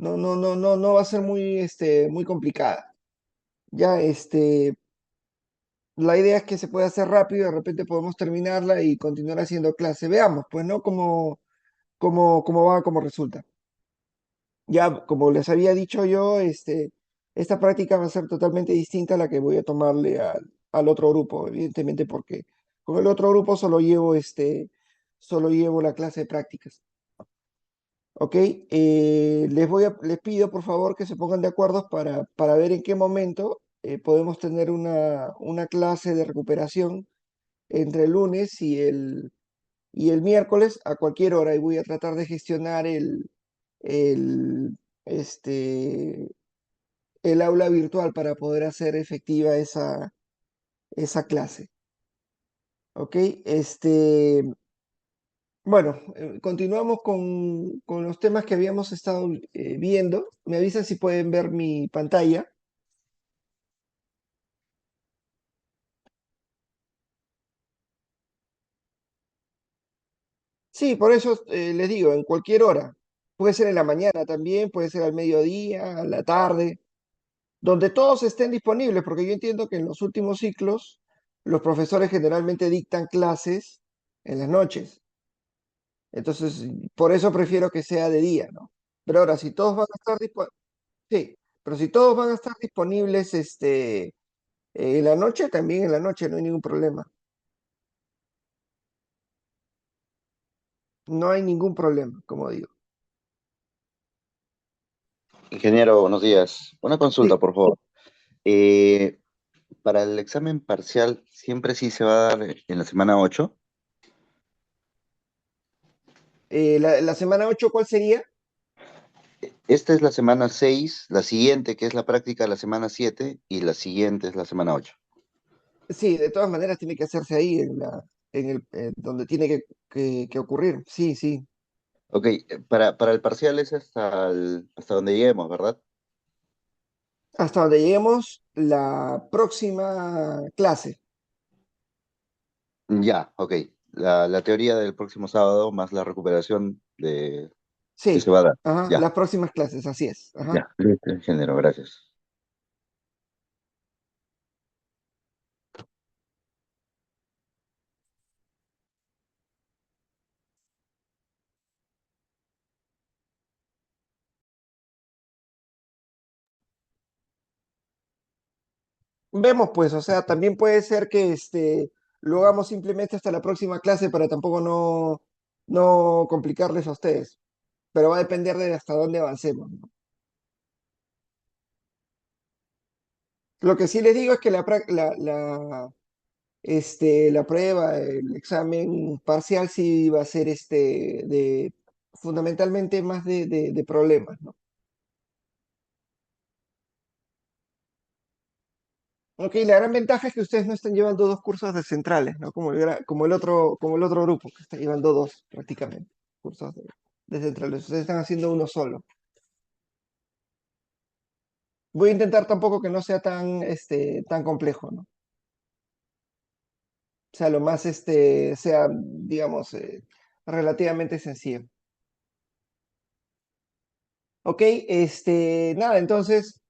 No va a ser muy, muy complicada. Ya, la idea es que se pueda hacer rápido, de repente podemos terminarla y continuar haciendo clase. Veamos, pues, ¿no? Cómo va, cómo resulta. Ya, como les había dicho yo, esta práctica va a ser totalmente distinta a la que voy a tomarle al otro grupo, evidentemente, porque con el otro grupo solo llevo la clase de prácticas. ¿Ok? Les pido, por favor, que se pongan de acuerdo para ver en qué momento podemos tener una clase de recuperación entre el lunes y el miércoles a cualquier hora, y voy a tratar de gestionar el, este, el aula virtual para poder hacer efectiva esa clase. ¿Ok? Bueno, continuamos con los temas que habíamos estado viendo. Me avisan si pueden ver mi pantalla. Sí, por eso les digo, en cualquier hora. Puede ser en la mañana también, puede ser al mediodía, a la tarde, donde todos estén disponibles, porque yo entiendo que en los últimos ciclos los profesores generalmente dictan clases en las noches. Entonces, por eso prefiero que sea de día, ¿no? Pero ahora, si todos van a estar disponibles, sí, pero si todos van a estar disponibles, en la noche, también en la noche, no hay ningún problema. No hay ningún problema, como digo. Ingeniero, buenos días. Una consulta, Sí, por favor. Eh, para el examen parcial, ¿siempre sí se va a dar en la semana 8? la semana 8, ¿cuál sería? Esta es la semana 6, la siguiente, que es la práctica, la semana 7, y la siguiente es la semana 8. Sí, de todas maneras tiene que hacerse ahí, donde tiene que ocurrir. Sí, sí. Ok, para el parcial es hasta donde lleguemos, ¿verdad? Hasta donde lleguemos la próxima clase. Ya, ok. La teoría del próximo sábado más la recuperación que se Sí, va a dar. ajá, Ya, las próximas clases, así es. Ajá. ya. Listo, ingeniero, gracias. Vemos pues, o sea, también puede ser que lo hagamos simplemente hasta la próxima clase para tampoco no complicarles a ustedes. Pero va a depender de hasta dónde avancemos, ¿no? Lo que sí les digo es que la prueba, el examen parcial sí va a ser fundamentalmente más de problemas, ¿no? Ok, la gran ventaja es que ustedes no están llevando dos cursos de centrales, ¿no? Como el otro grupo, que está llevando dos prácticamente cursos de centrales. Ustedes están haciendo uno solo. Voy a intentar tampoco que no sea tan complejo, ¿no? O sea, lo más, sea, digamos, relativamente sencillo. Ok, nada, entonces,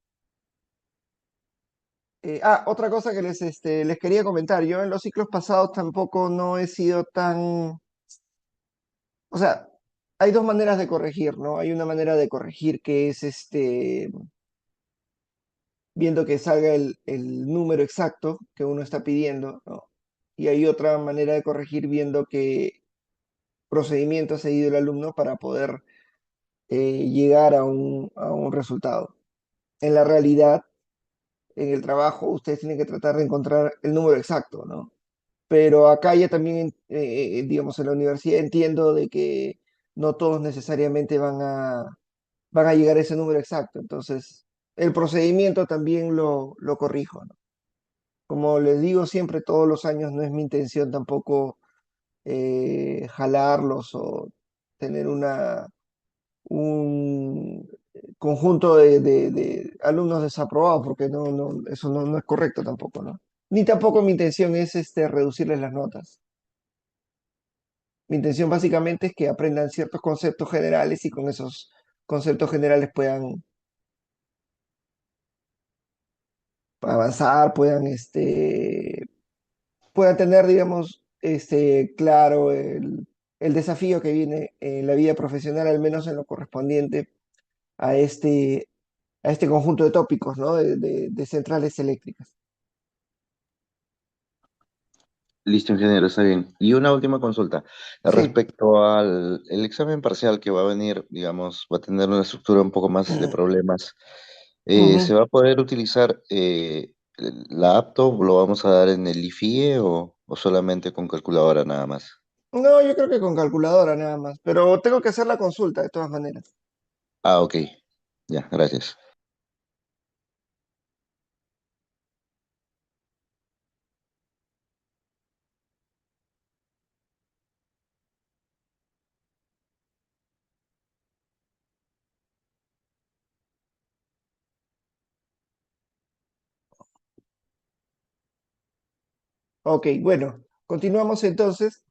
otra cosa que les quería comentar. Yo en los ciclos pasados tampoco no he sido o sea, hay dos maneras de corregir, ¿no? Hay una manera de corregir que es viendo que salga el número exacto que uno está pidiendo, ¿no? Y hay otra manera de corregir viendo qué procedimiento ha seguido el alumno para poder llegar a un resultado. En la realidad, en el trabajo, ustedes tienen que tratar de encontrar el número exacto, ¿no? Pero acá ya también, digamos, en la universidad entiendo de que no todos necesariamente van a llegar a ese número exacto. Entonces, el procedimiento también lo corrijo, ¿no? Como les digo siempre, todos los años no es mi intención tampoco jalarlos o tener un conjunto de alumnos desaprobados, porque eso no es correcto tampoco, ¿no? Ni tampoco mi intención es reducirles las notas. Mi intención básicamente es que aprendan ciertos conceptos generales y con esos conceptos generales puedan avanzar, puedan tener, digamos, claro el desafío que viene en la vida profesional, al menos en lo correspondiente a a este conjunto de tópicos, ¿no? De centrales eléctricas. Listo, ingeniero, está bien. Y una última consulta. Sí. Respecto al el examen parcial que va a venir, digamos, va a tener una estructura un poco más de problemas. ¿Se Ujú. va a poder utilizar la apto? ¿Lo vamos a dar en el IFIE o solamente con calculadora nada más? No, yo creo que con calculadora nada más, pero tengo que hacer la consulta de todas maneras. Ah, ok. Ya, gracias. Ok, bueno, continuamos entonces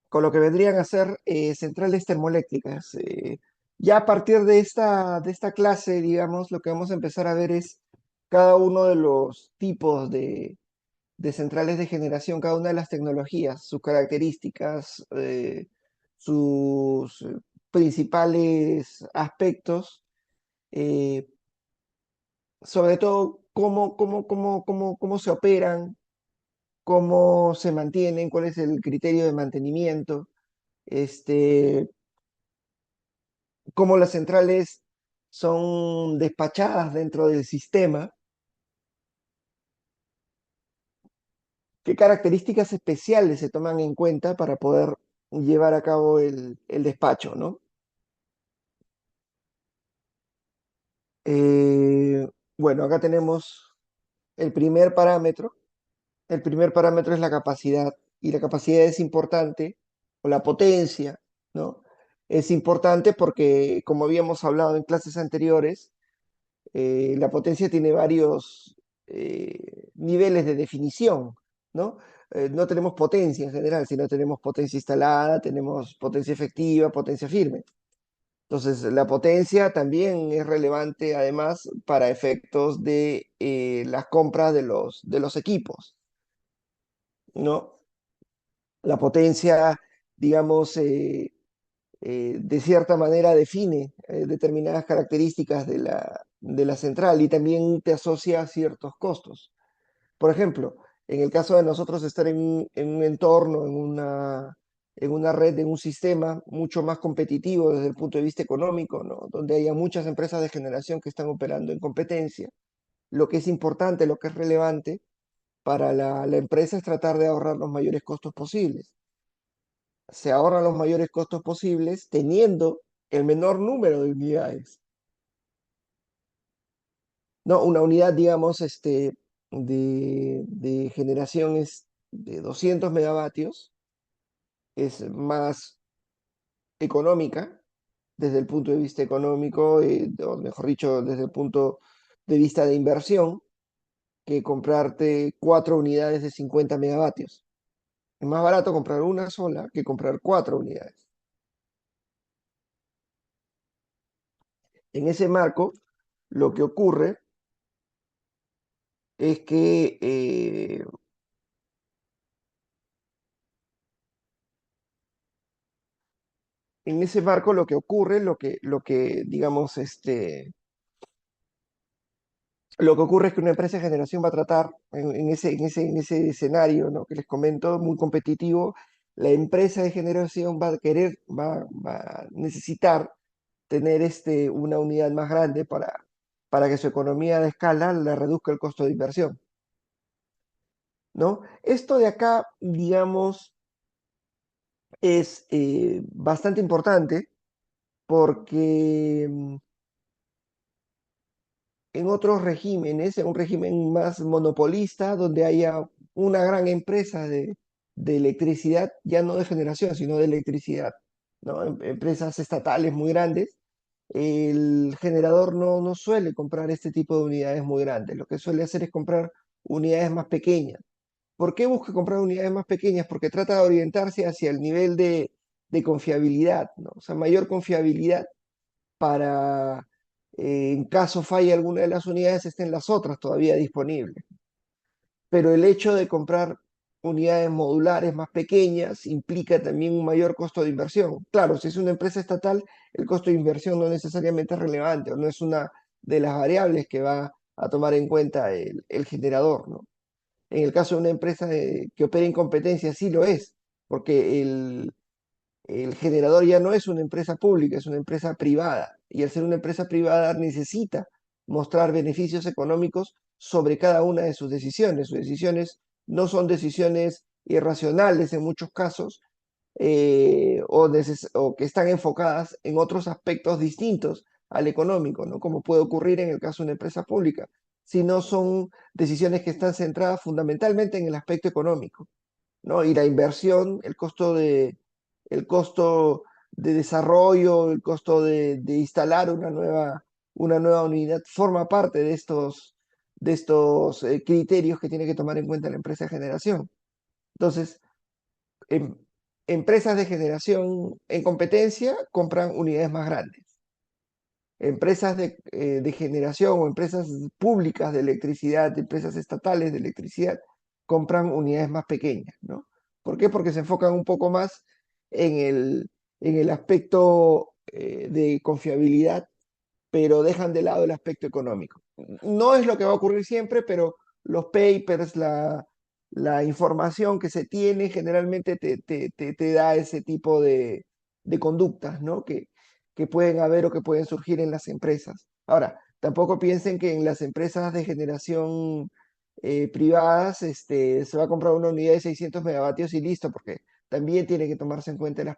con lo que vendrían a ser centrales termoeléctricas. Ya a partir de esta clase, digamos, lo que vamos a empezar a ver es cada uno de los tipos de centrales de generación, cada una de las tecnologías, sus características, sus principales aspectos, eh, sobre todo cómo se operan, cómo se mantienen, cuál es el criterio de mantenimiento, este, cómo las centrales son despachadas dentro del sistema, qué características especiales se toman en cuenta para poder llevar a cabo el despacho, ¿no? Eh, bueno, acá tenemos el primer parámetro. El primer parámetro es la capacidad, y la capacidad es importante, o la potencia, ¿no? Es importante porque, como habíamos hablado en clases anteriores, la potencia tiene varios niveles de definición, ¿no? No tenemos potencia en general, sino tenemos potencia instalada, tenemos potencia efectiva, potencia firme. Entonces, la potencia también es relevante además para efectos de las compras de los equipos, ¿no? La potencia, digamos, de cierta manera define determinadas características de la central y también te asocia a ciertos costos. Por ejemplo, en el caso de nosotros estar en un entorno, en una red, en un sistema mucho más competitivo desde el punto de vista económico, ¿no? Donde haya muchas empresas de generación que están operando en competencia, lo que es importante, lo que es relevante para la empresa es tratar de ahorrar los mayores costos posibles. Se ahorran los mayores costos posibles teniendo el menor número de unidades. No, una unidad, digamos, de generación es de 200 megavatios, es más económica desde el punto de vista económico, o mejor dicho, desde el punto de vista de inversión, que comprarte 4 unidades de 50 megavatios. Es más barato comprar una sola que comprar 4 unidades. En ese marco, lo que ocurre es que en ese marco lo que ocurre, digamos, lo que ocurre es que una empresa de generación va a tratar en ese escenario, ¿no? Que les comento, muy competitivo, la empresa de generación va a querer, va a necesitar tener una unidad más grande para que su economía de escala le reduzca el costo de inversión, ¿no? Esto de acá, digamos, es bastante importante porque en otros regímenes, en un régimen más monopolista, donde haya una gran empresa de electricidad, ya no de generación, sino de electricidad, ¿no? Empresas estatales muy grandes, el generador no suele comprar este tipo de unidades muy grandes, lo que suele hacer es comprar unidades más pequeñas. ¿Por qué busca comprar unidades más pequeñas? Porque trata de orientarse hacia el nivel de confiabilidad, ¿no? O sea, mayor confiabilidad para, en caso falle alguna de las unidades, estén las otras todavía disponibles. Pero el hecho de comprar unidades modulares más pequeñas implica también un mayor costo de inversión. Claro, si es una empresa estatal, el costo de inversión no necesariamente es relevante o no es una de las variables que va a tomar en cuenta el generador, ¿no? En el caso de una empresa que opera en competencia, sí lo es, porque el generador ya no es una empresa pública, es una empresa privada. Y al ser una empresa privada necesita mostrar beneficios económicos sobre cada una de sus decisiones. Sus decisiones no son decisiones irracionales en muchos casos, o que están enfocadas en otros aspectos distintos al económico, ¿no? Como puede ocurrir en el caso de una empresa pública, sino son decisiones que están centradas fundamentalmente en el aspecto económico, ¿no? Y la inversión, el costo de desarrollo, el costo de instalar una nueva unidad, forma parte de estos criterios que tiene que tomar en cuenta la empresa de generación. Entonces, em- empresas de generación en competencia compran unidades más grandes. Empresas de generación o empresas públicas de electricidad, empresas estatales de electricidad, compran unidades más pequeñas, ¿no? ¿Por qué? Porque se enfocan un poco más en en el aspecto de confiabilidad, pero dejan de lado el aspecto económico. No es lo que va a ocurrir siempre, pero los papers, la información que se tiene generalmente te da ese tipo de conductas, ¿no? Que pueden haber o que pueden surgir en las empresas. Ahora, tampoco piensen que en las empresas de generación privadas se va a comprar una unidad de 600 megavatios y listo, porque también tiene que tomarse en cuenta el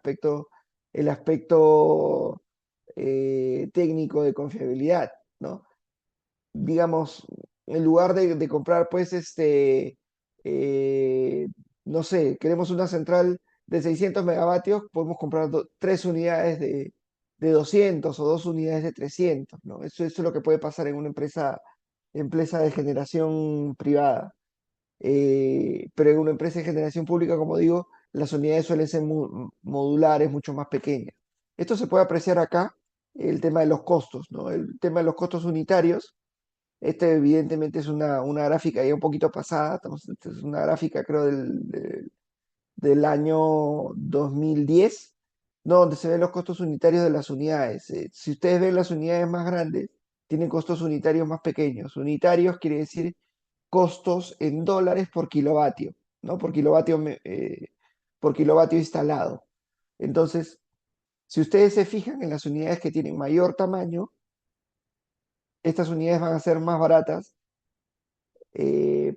aspecto técnico de confiabilidad, ¿no? Digamos, en lugar de comprar, pues, eh, no sé, queremos una central de 600 megavatios, podemos comprar tres unidades de 200 o dos unidades de 300, ¿no? Eso es lo que puede pasar en una empresa de generación privada. Pero en una empresa de generación pública, como digo, las unidades suelen ser modulares, mucho más pequeñas. Esto se puede apreciar acá, el tema de los costos, ¿no? El tema de los costos unitarios. Este evidentemente es una gráfica ya un poquito pasada, esta es una gráfica creo del año 2010, ¿no? Donde se ven los costos unitarios de las unidades. Si ustedes ven las unidades más grandes, tienen costos unitarios más pequeños. Unitarios quiere decir costos en dólares por kilovatio, ¿no? Por kilovatio instalado. Entonces, si ustedes se fijan en las unidades que tienen mayor tamaño, estas unidades van a ser más baratas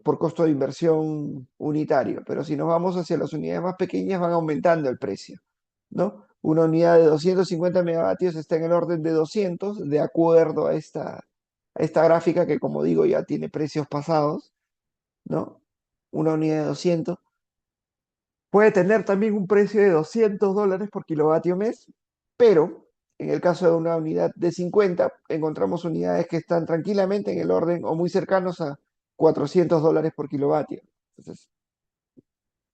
por costo de inversión unitario. Pero si nos vamos hacia las unidades más pequeñas, van aumentando el precio, ¿no? Una unidad de 250 megavatios está en el orden de 200, de acuerdo a esta gráfica que, como digo, ya tiene precios pasados, ¿no? Una unidad de 200. Puede tener también un precio de $200 por kilovatio mes, pero en el caso de una unidad de 50, encontramos unidades que están tranquilamente en el orden o muy cercanos a $400 por kilovatio. Entonces,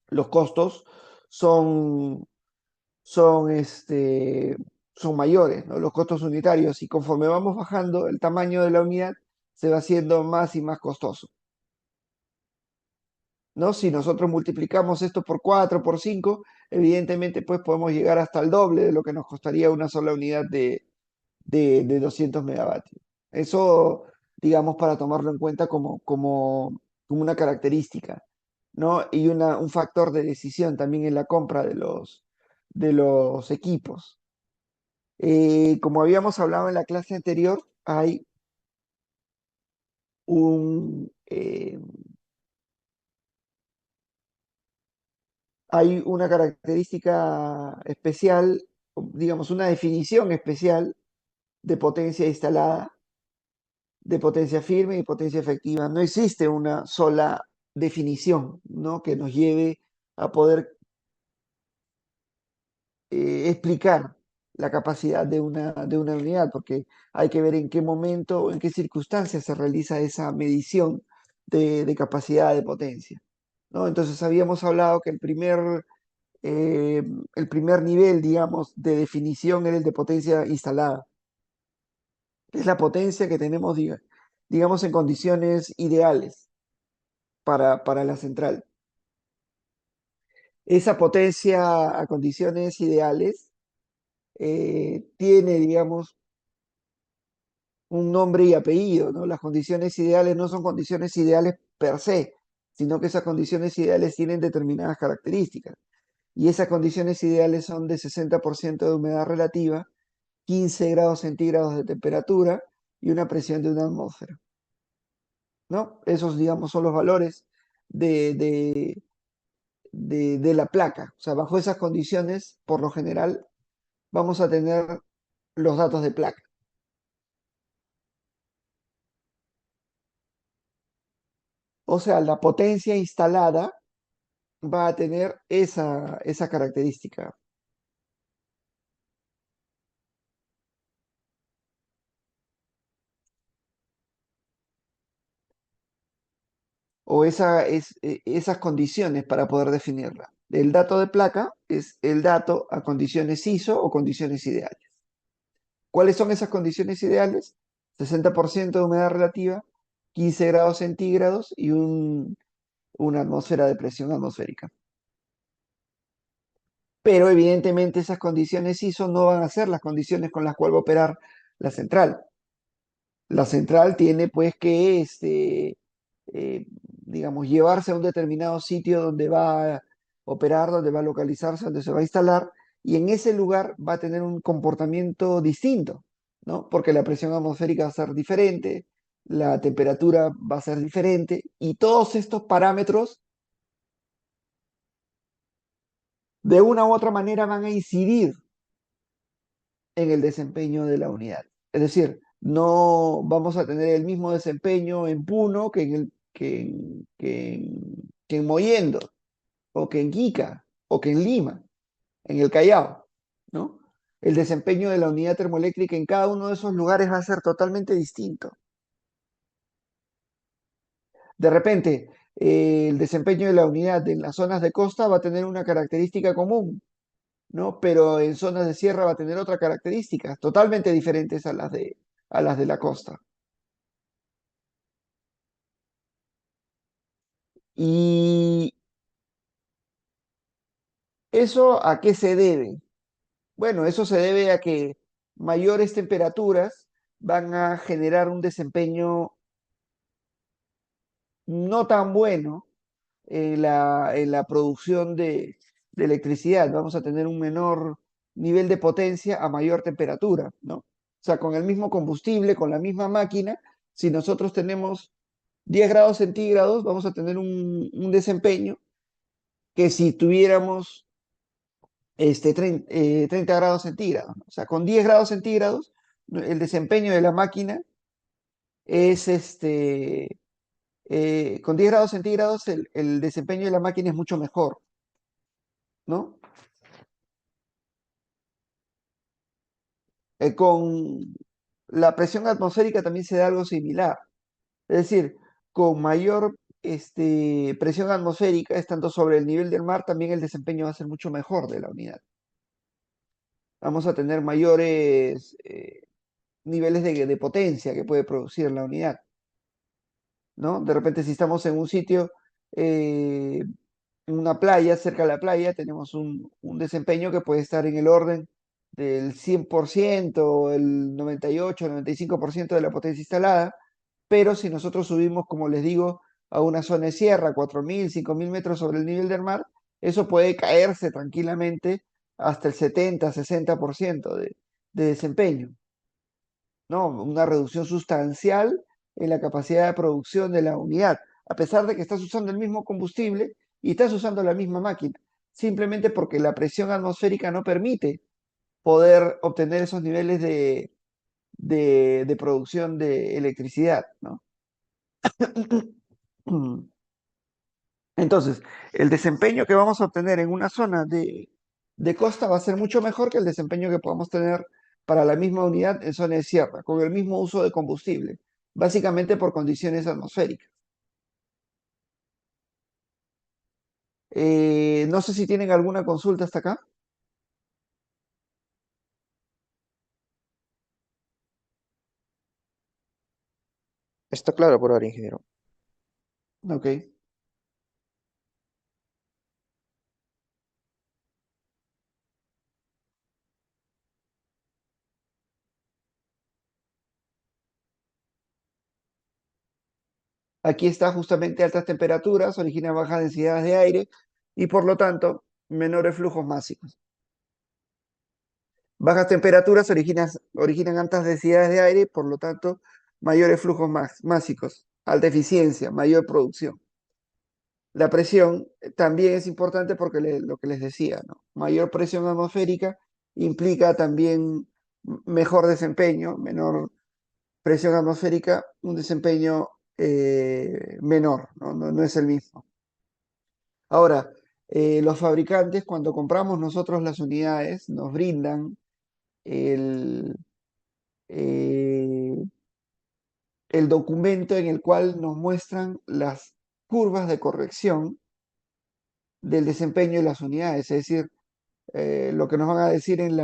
los costos son, son, este, son mayores, ¿no? Los costos unitarios, y conforme vamos bajando el tamaño de la unidad, se va haciendo más y más costoso, ¿no? Si nosotros multiplicamos esto por 4 por 5, evidentemente pues podemos llegar hasta el doble de lo que nos costaría una sola unidad de 200 megavatios. Eso, digamos, para tomarlo en cuenta como una característica, ¿no? Y un factor de decisión también en la compra de los equipos. Como habíamos hablado en la clase anterior, un, eh, hay una característica especial, digamos, una definición especial de potencia instalada, de potencia firme y potencia efectiva. No existe una sola definición, ¿no? Que nos lleve a poder explicar la capacidad de una unidad, porque hay que ver en qué momento o en qué circunstancias se realiza esa medición de capacidad de potencia, ¿no? Entonces habíamos hablado que el primer nivel, digamos, de definición era el de potencia instalada. Es la potencia que tenemos, digamos, en condiciones ideales para la central. Esa potencia a condiciones ideales tiene, digamos, un nombre y apellido, ¿no? Las condiciones ideales no son condiciones ideales per se, sino que esas condiciones ideales tienen determinadas características. Y esas condiciones ideales son de 60% de humedad relativa, 15 grados centígrados de temperatura y una presión de una atmósfera, ¿no? Esos, digamos, son los valores de, de, de la placa. O sea, bajo esas condiciones, por lo general, vamos a tener los datos de placa. O sea, la potencia instalada va a tener esa característica o esas condiciones para poder definirla. El dato de placa es el dato a condiciones ISO o condiciones ideales. ¿Cuáles son esas condiciones ideales? 60% de humedad relativa, 15 grados centígrados y una atmósfera de presión atmosférica. Pero evidentemente esas condiciones ISO no van a ser las condiciones con las cuales va a operar la central. La central tiene pues que, digamos, llevarse a un determinado sitio donde va a operar, donde va a localizarse, donde se va a instalar, y en ese lugar va a tener un comportamiento distinto, ¿no? Porque la presión atmosférica va a ser diferente, la temperatura va a ser diferente, y todos estos parámetros de una u otra manera van a incidir en el desempeño de la unidad. Es decir, no vamos a tener el mismo desempeño en Puno que en Mollendo, o que en Quica, o que en Lima, en el Callao, ¿no? El desempeño de la unidad termoeléctrica en cada uno de esos lugares va a ser totalmente distinto. De repente, el desempeño de la unidad en las zonas de costa va a tener una característica común, ¿no? Pero en zonas de sierra va a tener otra característica, totalmente diferentes a las de la costa. ¿Y eso a qué se debe? Bueno, eso se debe a que mayores temperaturas van a generar un desempeño no tan bueno en la producción de electricidad. Vamos a tener un menor nivel de potencia a mayor temperatura, ¿no? O sea, con el mismo combustible, con la misma máquina, si nosotros tenemos 10 grados centígrados, vamos a tener un desempeño que si tuviéramos 30 grados centígrados, ¿no? O sea, con 10 grados centígrados, ¿no? El desempeño de la máquina es con 10 grados centígrados el desempeño de la máquina es mucho mejor, ¿no? Con la presión atmosférica también se da algo similar. Es decir, con mayor presión atmosférica, estando sobre el nivel del mar, también el desempeño va a ser mucho mejor de la unidad. Vamos a tener mayores niveles de potencia que puede producir la unidad, ¿no? De repente, si estamos en un sitio, en una playa, cerca de la playa, tenemos un desempeño que puede estar en el orden del 100%, el 98, 95% de la potencia instalada, pero si nosotros subimos, como les digo, a una zona de sierra, 4.000, 5.000 metros sobre el nivel del mar, eso puede caerse tranquilamente hasta el 70, 60% de desempeño, ¿no? Una reducción sustancial en la capacidad de producción de la unidad, a pesar de que estás usando el mismo combustible y estás usando la misma máquina, simplemente porque la presión atmosférica no permite poder obtener esos niveles de producción de electricidad, ¿no? Entonces, el desempeño que vamos a obtener en una zona de costa va a ser mucho mejor que el desempeño que podamos tener para la misma unidad en zona de sierra, con el mismo uso de combustible, básicamente por condiciones atmosféricas. No sé si tienen alguna consulta hasta acá. Está claro por ahora, ingeniero. Ok. Aquí está justamente altas temperaturas, originan bajas densidades de aire y por lo tanto menores flujos másicos. Bajas temperaturas originan altas densidades de aire, por lo tanto mayores flujos másicos, alta eficiencia, mayor producción. La presión también es importante porque lo que les decía, ¿no? Mayor presión atmosférica implica también mejor desempeño, menor presión atmosférica, un desempeño menor, ¿no? No es el mismo. Ahora, los fabricantes, cuando compramos nosotros las unidades, nos brindan el, eh, el documento en el cual nos muestran las curvas de corrección del desempeño de las unidades, es decir, lo que nos van a decir en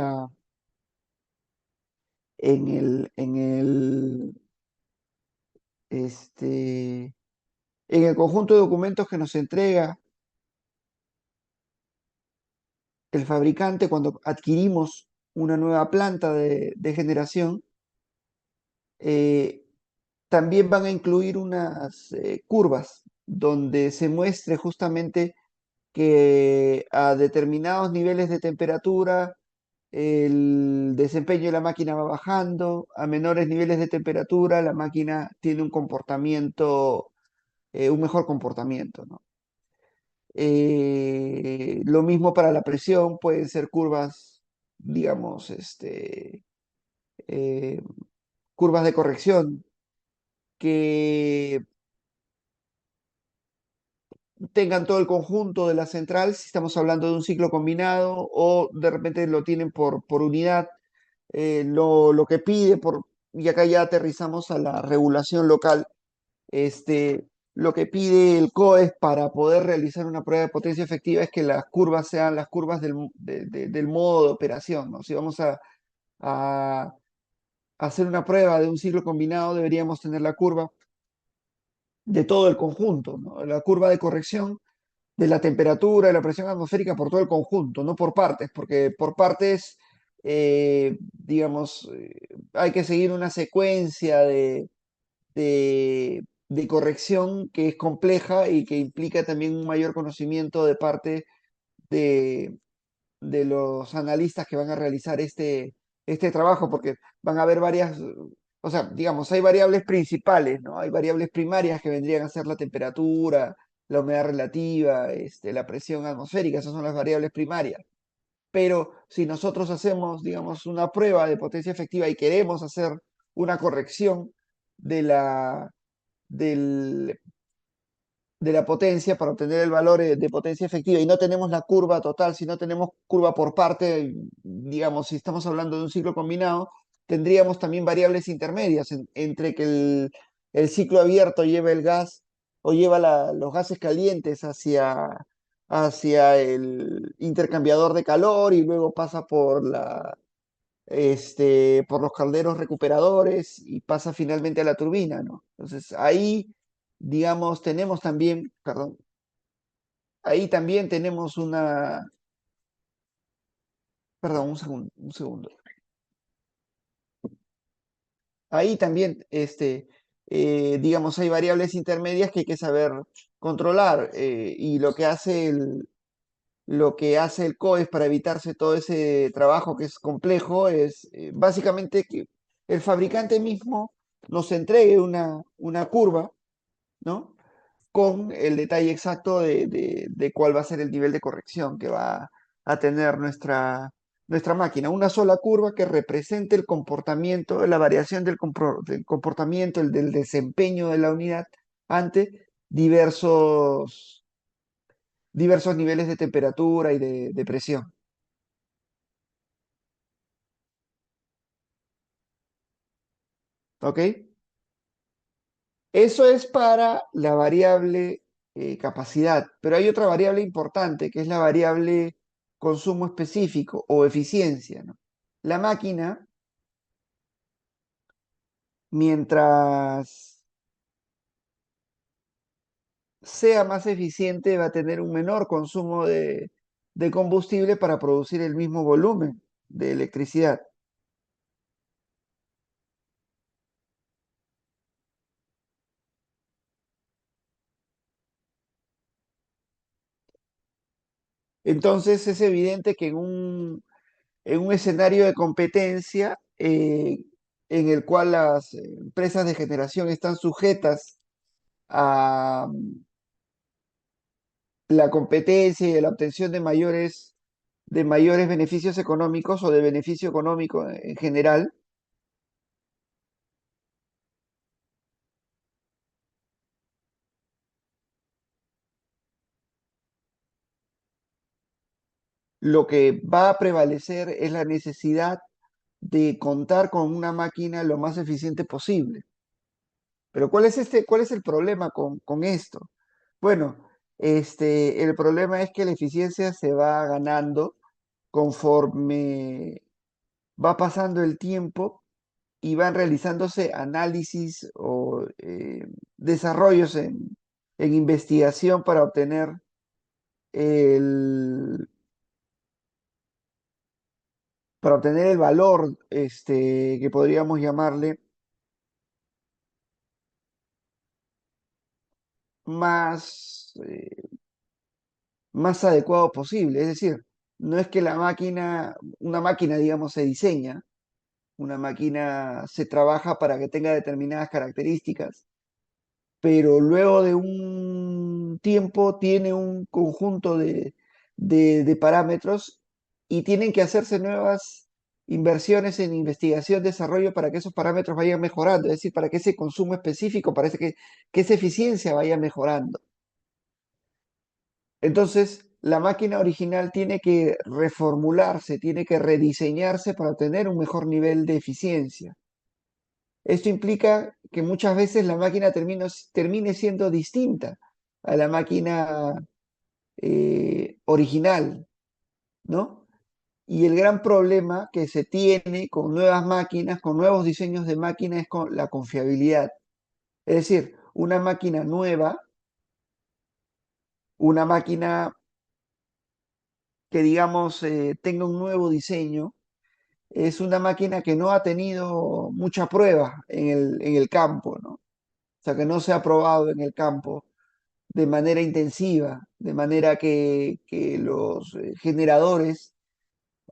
este, en el conjunto de documentos que nos entrega el fabricante cuando adquirimos una nueva planta de generación, eh, también van a incluir unas curvas donde se muestre justamente que a determinados niveles de temperatura el desempeño de la máquina va bajando, a menores niveles de temperatura la máquina tiene un comportamiento, un mejor comportamiento, ¿no? Lo mismo para la presión, pueden ser curvas, digamos, eh, curvas de corrección que tengan todo el conjunto de la central, si estamos hablando de un ciclo combinado, o de repente lo tienen por unidad, lo que pide, y acá ya aterrizamos a la regulación local, lo que pide el COES para poder realizar una prueba de potencia efectiva es que las curvas sean las curvas del modo de operación, ¿no? Si vamos a hacer una prueba de un ciclo combinado, deberíamos tener la curva de todo el conjunto, ¿no? La curva de corrección de la temperatura, de la presión atmosférica por todo el conjunto, no por partes, porque por partes, digamos, hay que seguir una secuencia de corrección que es compleja y que implica también un mayor conocimiento de parte de, de los analistas que van a realizar este trabajo, porque van a haber varias, o sea, digamos, hay variables principales, ¿no? Hay variables primarias que vendrían a ser la temperatura, la humedad relativa, la presión atmosférica, esas son las variables primarias. Pero si nosotros hacemos, digamos, una prueba de potencia efectiva y queremos hacer una corrección de del, de la potencia para obtener el valor de potencia efectiva y no tenemos la curva total, si no tenemos curva por parte, digamos, si estamos hablando de un ciclo combinado, tendríamos también variables intermedias entre que el ciclo abierto lleva el gas o lleva los gases calientes hacia el intercambiador de calor y luego pasa por los calderos recuperadores y pasa finalmente a la turbina, ¿no? Entonces ahí, digamos, tenemos también, perdón, ahí también tenemos perdón, un segundo. Ahí también, digamos, hay variables intermedias que hay que saber controlar y lo que hace el COES para evitarse todo ese trabajo que es complejo es básicamente que el fabricante mismo nos entregue una curva, ¿no? Con el detalle exacto de cuál va a ser el nivel de corrección que va a tener nuestra máquina. Una sola curva que represente el comportamiento, la variación del comportamiento, del desempeño de la unidad ante diversos niveles de temperatura y de presión. ¿Ok? Eso es para la variable capacidad, pero hay otra variable importante que es la variable consumo específico o eficiencia, ¿no? La máquina, mientras sea más eficiente, va a tener un menor consumo de combustible para producir el mismo volumen de electricidad. Entonces es evidente que en un escenario de competencia en el cual las empresas de generación están sujetas a la competencia y a la obtención de mayores beneficios económicos o de beneficio económico en general, lo que va a prevalecer es la necesidad de contar con una máquina lo más eficiente posible. Pero ¿cuál es el problema con esto? Bueno, el problema es que la eficiencia se va ganando conforme va pasando el tiempo y van realizándose análisis o desarrollos en investigación el, para obtener el valor que podríamos llamarle más, más adecuado posible. Es decir, no es que una máquina, digamos, se diseña, una máquina se trabaja para que tenga determinadas características, pero luego de un tiempo tiene un conjunto de parámetros y tienen que hacerse nuevas inversiones en investigación, desarrollo para que esos parámetros vayan mejorando, es decir, para que ese consumo específico, que esa eficiencia vaya mejorando. Entonces, la máquina original tiene que reformularse, tiene que rediseñarse para obtener un mejor nivel de eficiencia. Esto implica que muchas veces la máquina termine siendo distinta a la máquina original, ¿no? Y el gran problema que se tiene con nuevas máquinas, con nuevos diseños de máquina, es con la confiabilidad. Es decir, una máquina nueva, una máquina que digamos tenga un nuevo diseño, es una máquina que no ha tenido mucha prueba en el campo, ¿no? O sea, que no se ha probado en el campo de manera intensiva, de manera que los generadores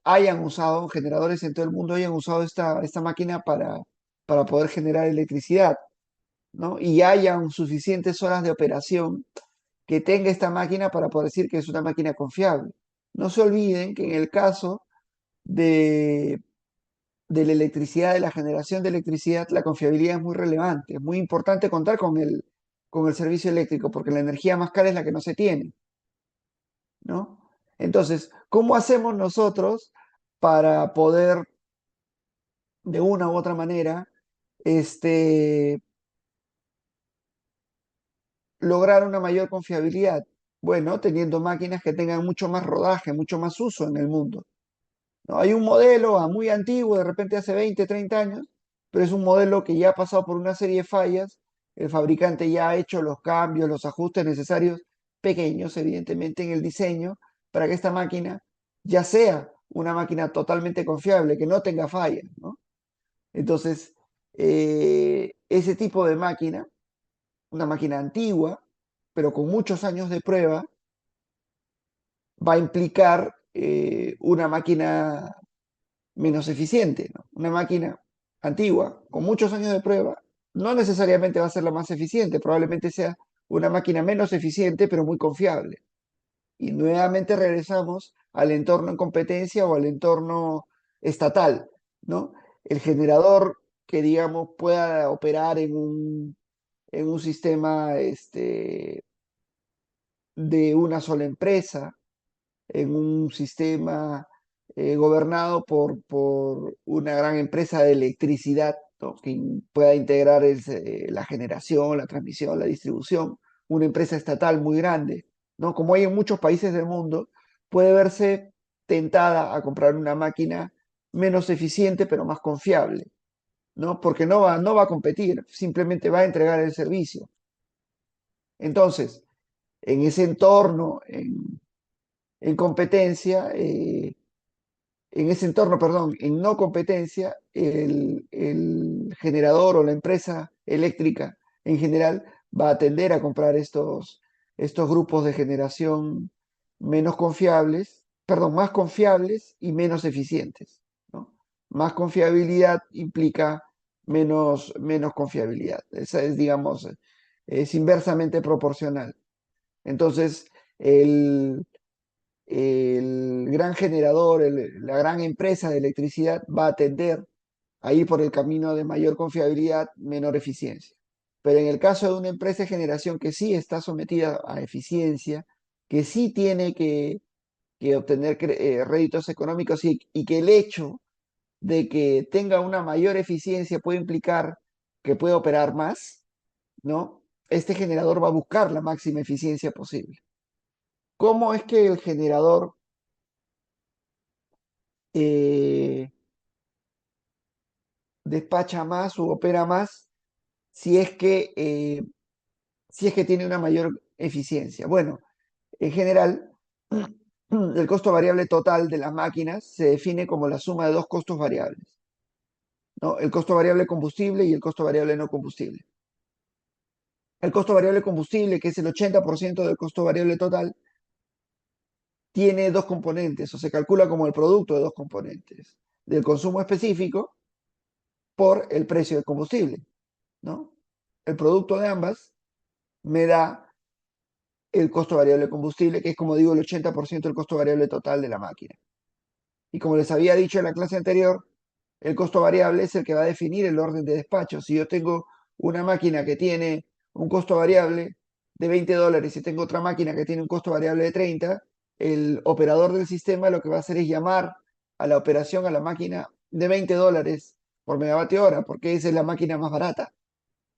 en todo el mundo hayan usado esta máquina para poder generar electricidad, ¿no? Y hayan suficientes horas de operación que tenga esta máquina para poder decir que es una máquina confiable. No se olviden que en el caso de, de la electricidad, de la generación de electricidad, la confiabilidad es muy relevante. Es muy importante contar con el servicio eléctrico, porque la energía más cara es la que no se tiene, ¿no? Entonces, ¿cómo hacemos nosotros para poder, de una u otra manera, este, lograr una mayor confiabilidad? Bueno, teniendo máquinas que tengan mucho más rodaje, mucho más uso en el mundo. ¿No? Hay un modelo muy antiguo, de repente hace 20, 30 años, pero es un modelo que ya ha pasado por una serie de fallas. El fabricante ya ha hecho los cambios, los ajustes necesarios, pequeños, evidentemente, en el diseño, para que esta máquina ya sea una máquina totalmente confiable, que no tenga fallas, ¿no? Entonces, ese tipo de máquina, una máquina antigua, pero con muchos años de prueba, va a implicar una máquina menos eficiente, ¿no? Una máquina antigua, con muchos años de prueba, no necesariamente va a ser la más eficiente, probablemente sea una máquina menos eficiente, pero muy confiable. Y nuevamente regresamos al entorno en competencia o al entorno estatal, ¿no? El generador que, digamos, pueda operar en un sistema de una sola empresa, en un sistema gobernado por una gran empresa de electricidad, ¿no? Que pueda integrar la generación, la transmisión, la distribución, una empresa estatal muy grande, ¿no? Como hay en muchos países del mundo, puede verse tentada a comprar una máquina menos eficiente pero más confiable, ¿no? Porque no va a competir, simplemente va a entregar el servicio. Entonces, en ese entorno, en competencia, en ese entorno, perdón, en no competencia, el generador o la empresa eléctrica en general va a tender a comprar estos grupos de generación menos confiables, perdón, más confiables y menos eficientes, ¿no? Más confiabilidad implica menos confiabilidad. Esa es, digamos, es inversamente proporcional. Entonces, el, el gran generador, la gran empresa de electricidad va a tender a ir por el camino de mayor confiabilidad, menor eficiencia. Pero en el caso de una empresa de generación que sí está sometida a eficiencia, que sí tiene que obtener réditos económicos y que el hecho de que tenga una mayor eficiencia puede implicar que puede operar más, ¿no? Este generador va a buscar la máxima eficiencia posible. ¿Cómo es que el generador eh, despacha más u opera más si es que, si es que tiene una mayor eficiencia? Bueno, en general, el costo variable total de las máquinas se define como la suma de dos costos variables, ¿no? El costo variable combustible y el costo variable no combustible. El costo variable combustible, que es el 80% del costo variable total, tiene dos componentes o se calcula como el producto de dos componentes, del consumo específico por el precio del combustible, ¿no? El producto de ambas me da el costo variable de combustible, que es, como digo, el 80% del costo variable total de la máquina. Y como les había dicho en la clase anterior, el costo variable es el que va a definir el orden de despacho. Si yo tengo una máquina que tiene un costo variable de $20 y tengo otra máquina que tiene un costo variable de 30, el operador del sistema lo que va a hacer es llamar a la operación a la máquina de $20 por megavatio hora, porque esa es la máquina más barata,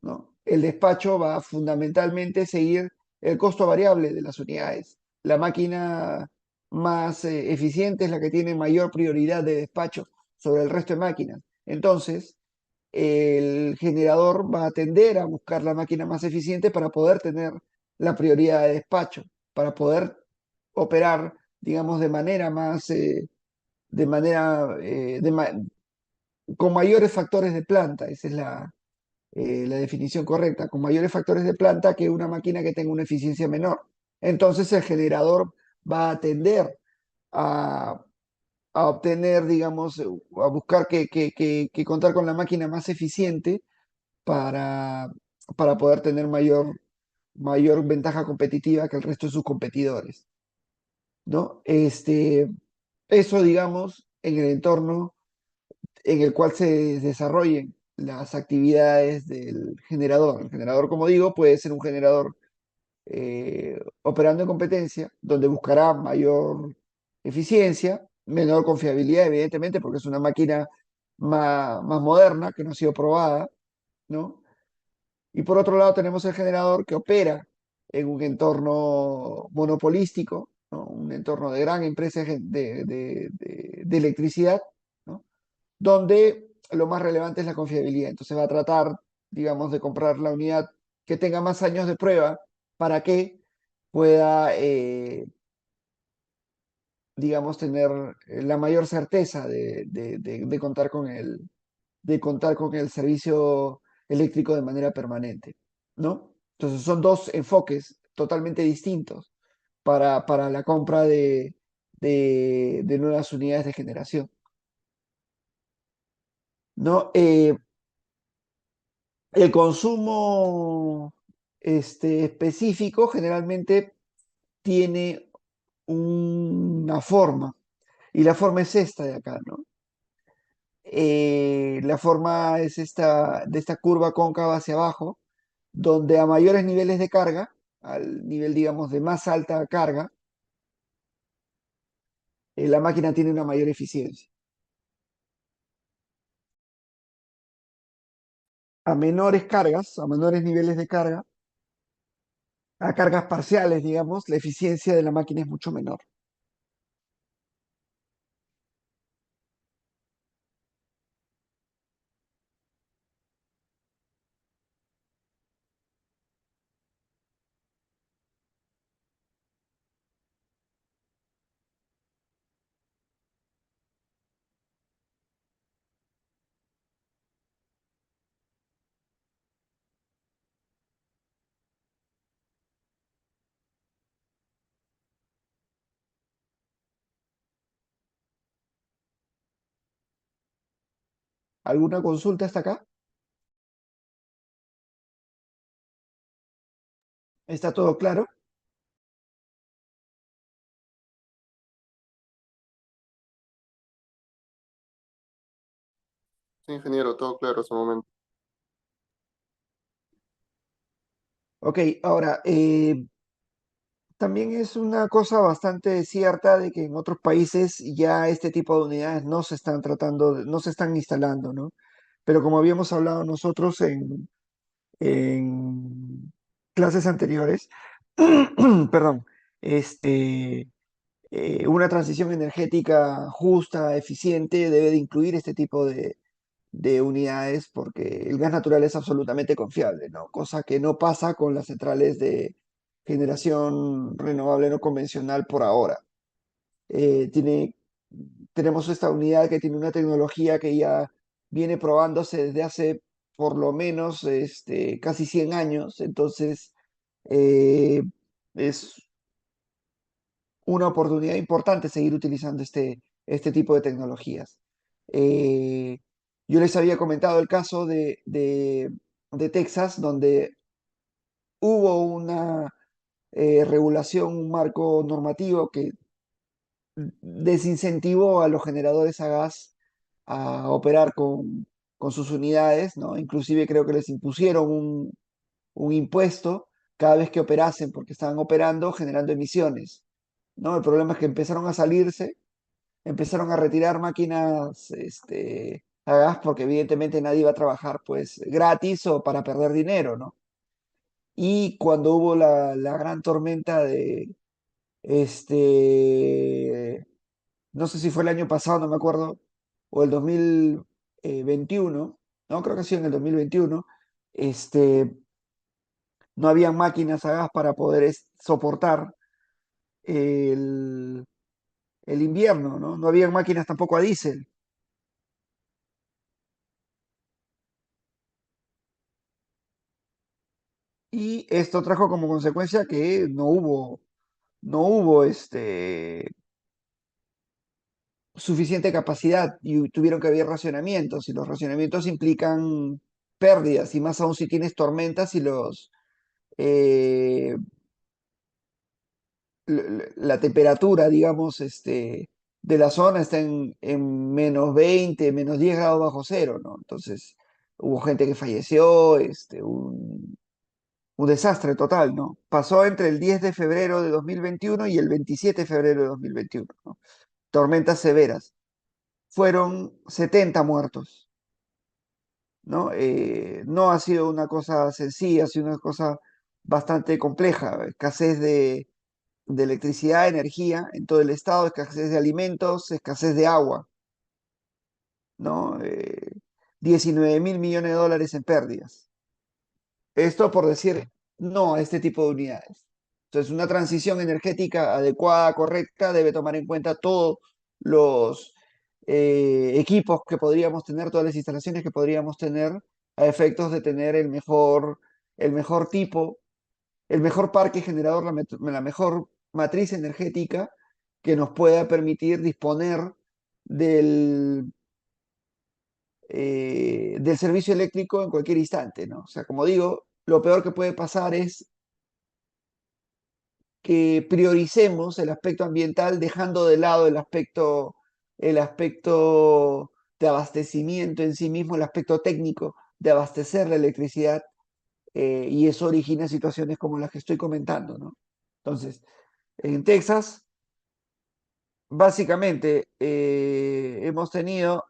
¿no? El despacho va a fundamentalmente seguir el costo variable de las unidades. La máquina más eficiente es la que tiene mayor prioridad de despacho sobre el resto de máquinas. Entonces, el generador va a tender a buscar la máquina más eficiente para poder tener la prioridad de despacho, para poder operar, digamos, de manera más, de manera, con mayores factores de planta. Esa es la definición correcta, con mayores factores de planta que una máquina que tenga una eficiencia menor. Entonces el generador va a tender a, a obtener, digamos, a buscar que contar con la máquina más eficiente para, para poder tener mayor ventaja competitiva que el resto de sus competidores, ¿no? Eso, digamos, en el entorno en el cual se desarrollen las actividades del generador. El generador, como digo, puede ser un generador operando en competencia, donde buscará mayor eficiencia, menor confiabilidad, evidentemente, porque es una máquina más moderna, que no ha sido probada, ¿no? Y por otro lado tenemos el generador que opera en un entorno monopolístico, ¿no? Un entorno de gran empresa de electricidad, ¿no? Donde lo más relevante es la confiabilidad. Entonces va a tratar, digamos, de comprar la unidad que tenga más años de prueba para que pueda, digamos, tener la mayor certeza de contar de contar con el servicio eléctrico de manera permanente, ¿no? Entonces son dos enfoques totalmente distintos para la compra de nuevas unidades de generación, ¿no? El consumo específico generalmente tiene una forma, y la forma es esta de acá, ¿no? La forma es esta, de esta curva cóncava hacia abajo, donde a mayores niveles de carga, al nivel, digamos, de más alta carga, la máquina tiene una mayor eficiencia. A menores cargas, a menores niveles de carga, a cargas parciales, digamos, la eficiencia de la máquina es mucho menor. ¿Alguna consulta hasta acá? ¿Está todo claro? Sí, ingeniero, todo claro hasta el momento. Ok, ahora, también es una cosa bastante cierta de que en otros países ya este tipo de unidades no se están tratando, no se están instalando, ¿no? Pero como habíamos hablado nosotros en clases anteriores, perdón, este, una transición energética justa, eficiente, debe de incluir este tipo de unidades porque el gas natural es absolutamente confiable, ¿no? Cosa que no pasa con las centrales de generación renovable no convencional por ahora. Eh, tiene, tenemos esta unidad que tiene una tecnología que ya viene probándose desde hace por lo menos casi 100 años, entonces eh, es una oportunidad importante seguir utilizando este tipo de tecnologías. Eh, yo les había comentado el caso de Texas, donde hubo una regulación, un marco normativo que desincentivó a los generadores a gas a operar con sus unidades, ¿no? Inclusive creo que les impusieron un impuesto cada vez que operasen, porque estaban operando generando emisiones, ¿no? El problema es que empezaron a salirse, empezaron a retirar máquinas a gas porque evidentemente nadie iba a trabajar pues gratis o para perder dinero, ¿no? Y cuando hubo la gran tormenta de, no sé si fue el año pasado, no me acuerdo, o el 2021, no, creo que sí, en el 2021, este, no había máquinas a gas para poder soportar el, el invierno, ¿no? No había máquinas tampoco a diésel. Y esto trajo como consecuencia que no hubo suficiente capacidad y tuvieron que haber racionamientos y los racionamientos implican pérdidas y más aún si tienes tormentas y eh, la temperatura, digamos, de la zona está en -20, -10 grados bajo cero, ¿no? Entonces hubo gente que falleció, un desastre total, ¿no? Pasó entre el 10 de febrero de 2021 y el 27 de febrero de 2021, ¿no? Tormentas severas. Fueron 70 muertos, ¿no? No ha sido una cosa sencilla, ha sido una cosa bastante compleja. Escasez de electricidad, energía en todo el estado, escasez de alimentos, escasez de agua, ¿no? 19.000 millones de dólares en pérdidas. Esto por decir no a este tipo de unidades. Entonces, una transición energética adecuada, correcta, debe tomar en cuenta todos los equipos que podríamos tener, todas las instalaciones que podríamos tener a efectos de tener el mejor tipo, el mejor parque generador, la mejor matriz energética que nos pueda permitir disponer del, del servicio eléctrico en cualquier instante, ¿no? O sea, como digo, lo peor que puede pasar es que prioricemos el aspecto ambiental dejando de lado el aspecto de abastecimiento en sí mismo, el aspecto técnico de abastecer la electricidad, y eso origina situaciones como las que estoy comentando, ¿no? Entonces, en Texas, básicamente, hemos tenido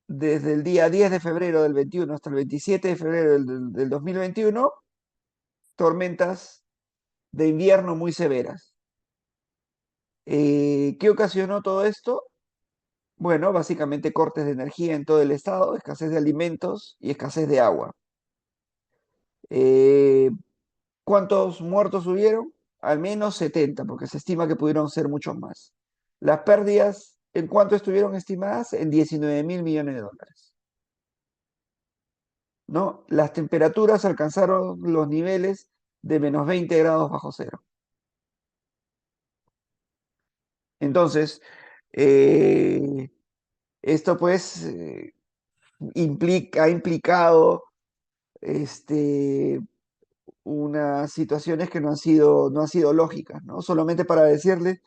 desde el día 10 de febrero del 21 hasta el 27 de febrero del 2021 tormentas de invierno muy severas. ¿Qué ocasionó todo esto? Bueno, básicamente cortes de energía en todo el estado, escasez de alimentos y escasez de agua. Eh, ¿Cuántos muertos hubieron? Al menos 70, porque se estima que pudieron ser muchos más. Las pérdidas, ¿en cuánto estuvieron estimadas? En 19.000 millones de dólares, ¿no? Las temperaturas alcanzaron los niveles de -20 grados bajo cero. Entonces, esto pues ha implicado unas situaciones que no han sido lógicas, ¿no? Solamente para decirles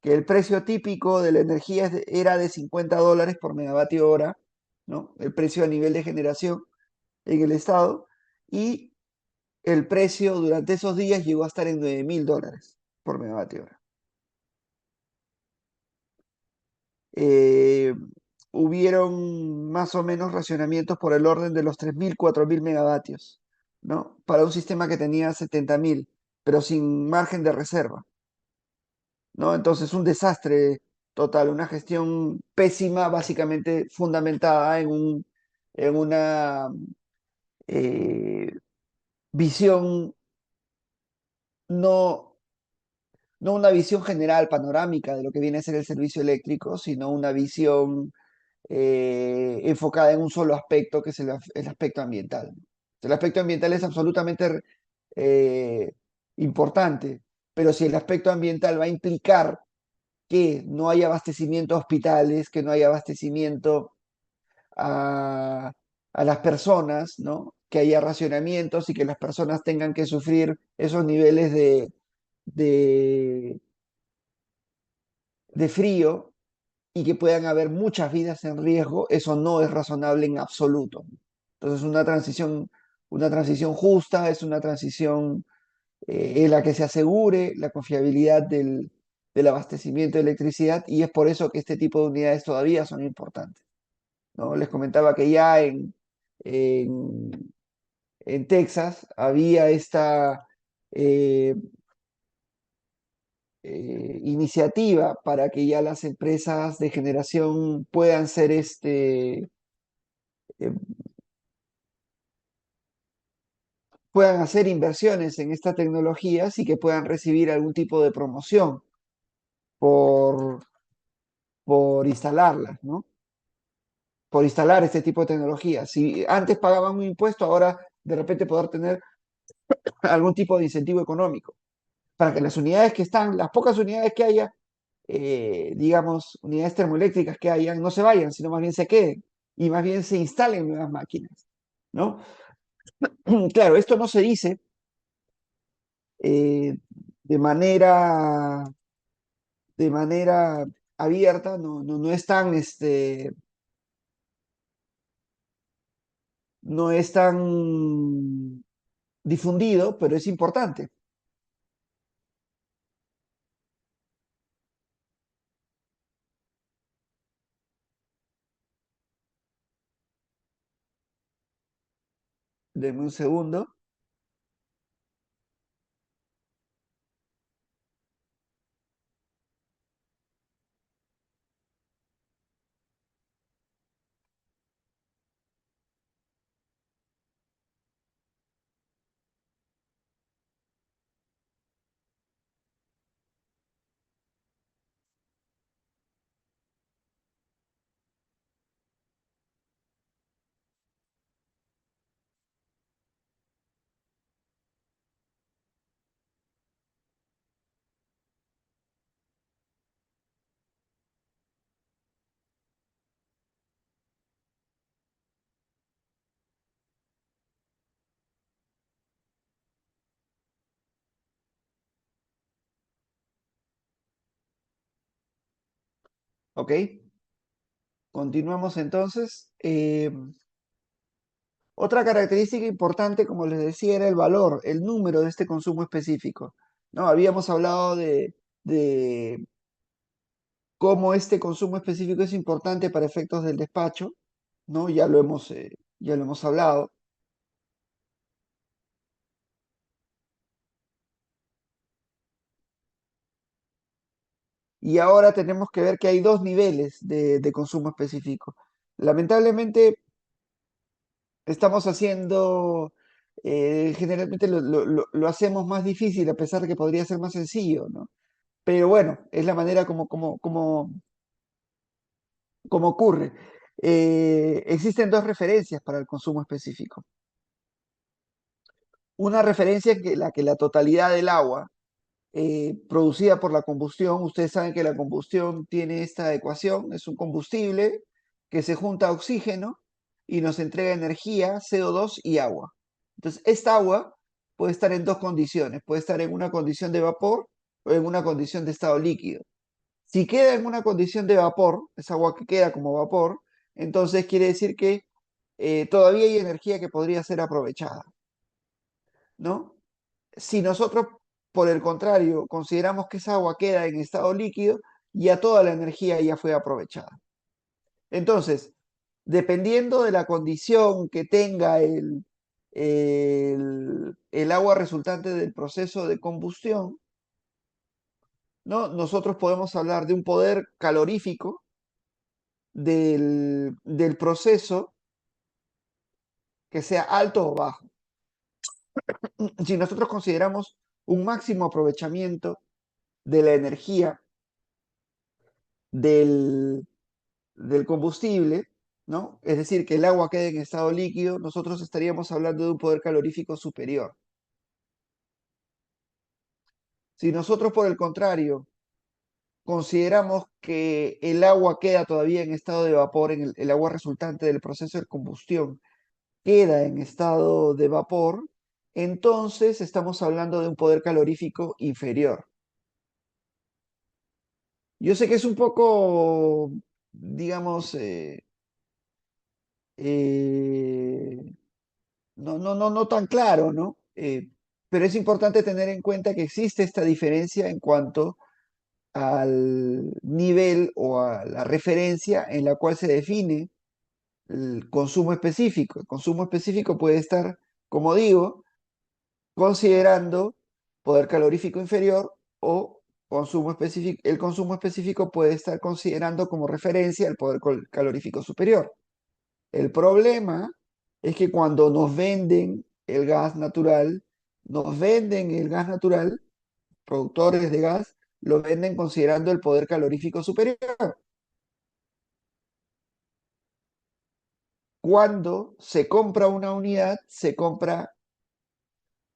que el precio típico de la energía era de $50 por megavatio hora, ¿no? El precio a nivel de generación en el estado, y el precio durante esos días llegó a estar en $9.000 por megavatio hora. Eh, hubieron más o menos racionamientos por el orden de los 3.000, 4.000 megavatios, ¿no? Para un sistema que tenía 70.000, pero sin margen de reserva, ¿no? Entonces, un desastre total, una gestión pésima, básicamente fundamentada en una eh, visión, no, no una visión general, panorámica de lo que viene a ser el servicio eléctrico, sino una visión enfocada en un solo aspecto, que es el aspecto ambiental. El aspecto ambiental es absolutamente eh, importante, pero si el aspecto ambiental va a implicar que no haya abastecimiento a hospitales, que no haya abastecimiento a, a las personas, ¿no? Que haya racionamientos y que las personas tengan que sufrir esos niveles de, de frío y que puedan haber muchas vidas en riesgo, eso no es razonable en absoluto. Entonces, una transición justa es una transición en la que se asegure la confiabilidad del abastecimiento de electricidad, y es por eso que este tipo de unidades todavía son importantes, ¿no? Les comentaba que ya en, en Texas había esta eh, iniciativa para que ya las empresas de generación puedan ser eh, puedan hacer inversiones en estas tecnologías y que puedan recibir algún tipo de promoción por, por instalarlas, ¿no? Por instalar este tipo de tecnologías. Si antes pagaban un impuesto, ahora de repente poder tener algún tipo de incentivo económico para que las unidades que están, las pocas unidades que haya, digamos, unidades termoeléctricas que hayan, no se vayan, sino más bien se queden y más bien se instalen nuevas máquinas, ¿no? Claro, esto no se dice eh, de manera, de manera abierta, no es tan, no es tan difundido, pero es importante. Denme un segundo. ¿Ok? Continuamos entonces. Otra característica importante, como les decía, era el valor, el número de este consumo específico, ¿no? Habíamos hablado de cómo este consumo específico es importante para efectos del despacho, ¿no? Ya lo hemos hablado. Y ahora tenemos que ver que hay dos niveles de consumo específico. Lamentablemente, estamos haciendo, generalmente lo hacemos más difícil, a pesar de que podría ser más sencillo, ¿no? Pero bueno, es la manera como ocurre. Existen dos referencias para el consumo específico. Una referencia que la totalidad del agua producida por la combustión, ustedes saben que la combustión tiene esta ecuación, es un combustible que se junta a oxígeno y nos entrega energía, CO2 y agua. Entonces, esta agua puede estar en dos condiciones. Puede estar en una condición de vapor o en una condición de estado líquido. Si queda en una condición de vapor, es agua que queda como vapor, entonces quiere decir que todavía hay energía que podría ser aprovechada, ¿no? Si nosotros, por el contrario, consideramos que esa agua queda en estado líquido, ya toda la energía ya fue aprovechada. Entonces, dependiendo de la condición que tenga el agua resultante del proceso de combustión, ¿no? Nosotros podemos hablar de un poder calorífico del proceso que sea alto o bajo. Si nosotros consideramos un máximo aprovechamiento de la energía del combustible, ¿no? Es decir, que el agua quede en estado líquido, nosotros estaríamos hablando de un poder calorífico superior. Si nosotros, por el contrario, consideramos que el agua queda todavía en estado de vapor, en el agua resultante del proceso de combustión queda en estado de vapor, entonces estamos hablando de un poder calorífico inferior. Yo sé que es un poco, digamos, eh, no tan claro, ¿no? Pero es importante tener en cuenta que existe esta diferencia en cuanto al nivel o a la referencia en la cual se define el consumo específico. El consumo específico puede estar, como digo, considerando poder calorífico inferior o consumo específico. El consumo específico puede estar considerando como referencia el poder calorífico superior. El problema es que cuando nos venden el gas natural, productores de gas, lo venden considerando el poder calorífico superior. Cuando se compra una unidad, se compra